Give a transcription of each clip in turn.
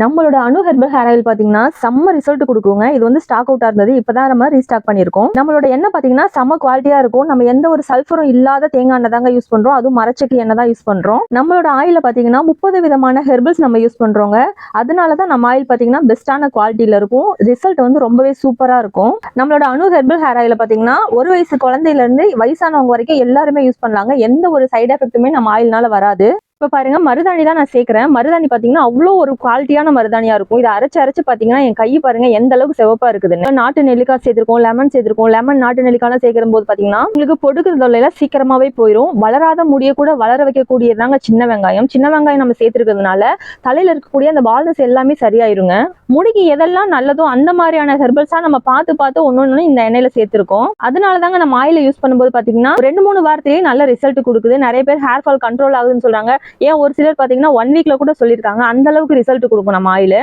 நம்மளோட அணு herbal hair oil பாத்தீங்கன்னா செம்ம ரிசல்ட் கொடுக்குங்க. இது வந்து ஸ்டாக் அவுட்டா இருந்தது, இப்பதான் நம்ம ரீஸ்டாக் பண்ணிருக்கோம். நம்மளோட எண்ணெய் பாத்தீங்கன்னா செம்ம குவாலிட்டியா இருக்கும். நம்ம எந்த ஒரு சல்ஃபரும் இல்லாத தேங்காய் எண்ணெய் தாங்க யூஸ் பண்றோம், அதுவும் மரச்செக்கு எண்ணெய் தான் யூஸ் பண்றோம். நம்மளோட ஆயில பாத்தீங்கன்னா 30 விதமான ஹெர்பல்ஸ் நம்ம யூஸ் பண்றோங்க. அதனாலதான் நம்ம ஆயில் பாத்தீங்கன்னா பெஸ்டான குவாலிட்டியில இருக்கும். ரிசல்ட் வந்து ரொம்பவே சூப்பரா இருக்கும். நம்மளோட அணு ஹெர்பல் ஹேர் ஆயில பாத்தீங்கன்னா ஒரு வயசு குழந்தையில இருந்து வயசானவங்க வரைக்கும் எல்லாருமே யூஸ் பண்ணலாங்க. எந்த ஒரு சைடு எஃபெக்ட்டுமே நம்ம ஆயில்னால வராது. இப்ப பாருங்க, மருதாணி தான் நான் சேர்க்கிறேன். மருதாணி பாத்தீங்கன்னா அவ்வளோ ஒரு குவாலிட்டியான மருதாணியா இருக்கும். இதை அரைச்சு பாத்தீங்கன்னா என் கை பாருங்க எந்த அளவுக்கு சிவப்பா இருக்குதுன்னு. நாட்டு நெல்லிக்காய் சேர்த்திருக்கோம், லெமன் சேர்த்திருக்கோம். லெமன் நாட்டு நெல்லிக்காய் சேர்க்கிற போது பாத்தீங்கன்னா உங்களுக்கு பொடுக்கு தொல்லையில சீக்கிரமாவே போயிடும். வளராத முடிய கூட வளர வைக்கக்கூடியதாங்க சின்ன வெங்காயம். சின்ன வெங்காயம் நம்ம சேர்த்திருக்கிறதுனால தலையில இருக்கக்கூடிய அந்த பால்னஸ் எல்லாமே சரியாயிருங்க. முடிக்கு எதெல்லாம் நல்லதோ அந்த மாதிரியான ஹெர்பல்ஸா நம்ம பார்த்து ஒன்னொன்னு இந்த எண்ணெயில சேர்த்திருக்கோம். அதனாலதாங்க நம்ம ஆயில யூஸ் பண்ணும்போது பாத்தீங்கன்னா 2-3 வாரத்திலேயே நல்ல ரிசல்ட் கொடுக்குது. நிறைய பேர் ஹேர் ஃபால் கண்ட்ரோல் ஆகுதுன்னு சொல்றாங்க. ஏன் ஒரு சிலர் பாத்தீங்கன்னா 1 வீக்ல கூட சொல்லியிருக்காங்க. அந்த அளவுக்கு ரிசல்ட் கொடுக்கும் நம்ம ஆயில.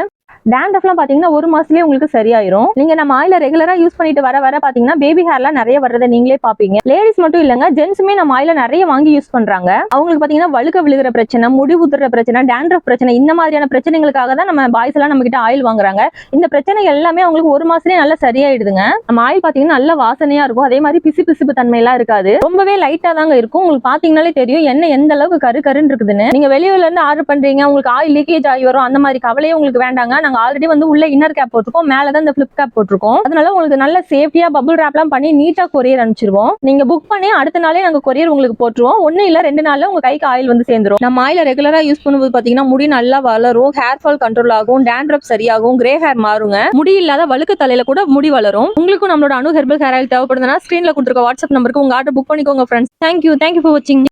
டேண்ட்ரஃப்லாம் பாத்தீங்கன்னா 1 மாசத்துலயே உங்களுக்கு சரியாயிரும். நீங்க நம்ம ஆயில ரெகுலரா யூஸ் பண்ணிட்டு வர பாத்தீங்கன்னா பேபி ஹேர்லாம் நிறைய வர்றதை நீங்களே பாப்பீங்க. லேடிஸ் மட்டும் இல்லங்க, ஜென்ஸுமே நம்ம ஆயில நிறைய வாங்கி யூஸ் பண்றாங்க. அவங்களுக்கு பாத்தீங்கன்னா வழுக்க விழுகிற பிரச்சனை, முடி உதிர பிரச்சனை, டேண்ட்ரஃப் பிரச்சனை, இந்த மாதிரியான பிரச்சனைகளுக்காக தான் நம்ம பாய்ஸ் எல்லாம் நம்ம கிட்ட ஆயில் வாங்குறாங்க. இந்த பிரச்சனைகள் எல்லாமே அவங்களுக்கு 1 மாசத்துலயே நல்லா சரியாயிடுதுங்க. நம்ம ஆயில் பாத்தீங்கன்னா நல்ல வாசனையா இருக்கும். அதே மாதிரி பிசு தன்மை எல்லாம் இருக்காது. ரொம்பவே லைட்டா தாங்க இருக்கும். உங்களுக்கு பாத்தீங்கன்னாலே தெரியும் எண்ணெய் எந்த அளவுக்கு கருன்னு இருக்குதுன்னு. நீங்க வெளியூர்ல இருந்து ஆர்டர் பண்றீங்க, உங்களுக்கு ஆயில் லீக்கேஜ் ஆகி வரும், அந்த மாதிரி கவலையே உங்களுக்கு வேண்டாங்க. நாங்க ஆல்ரெடி வந்து உள்ள இன்னர் கேப் போட்டிருக்கோம், மேல தான் இந்த ஃபிளிப் கேப் போட்டிருக்கோம். அதனால உங்களுக்கு நல்ல சேஃப்டியா பபிள் ராப்லாம் பண்ணி நீட்டா கொரியர் அனுப்பிச்சிருவோம். நீங்க புக் பண்ணி அடுத்த நாளே நாங்க கொரியர் உங்களுக்கு போட்டுருவோம். 1 இல்ல 2 நாள்ல உங்க கைக்கு ஆயில் வந்து சேர்ந்துரும். நம்ம ஆயில ரெகுலரா யூஸ் பண்ணும்போது பாத்தீங்கன்னா முடி நல்லா வளரும், ஹேர் ஃபால் கண்ட்ரோல் ஆகும், டேண்ட்ரஃப் சரியாகும், கிரே ஹேர் மாறுங்க. முடி இல்லாத வழுக்கு தலையில கூட முடி வளரும். உங்களுக்கும் நம்மளோட அணு ஹெர்பல் ஹேர் ஆயில் தேவைப்படுதுன்னா ஸ்கிரீன்ல கொடுத்திருக்க வாட்ஸ்அப் நம்பருக்கு உங்க ஆர்டர் புக் பண்ணிக்கோங்க ஃப்ரெண்ட்ஸ். தேங்க்யூ ஃபார் வாட்சிங்.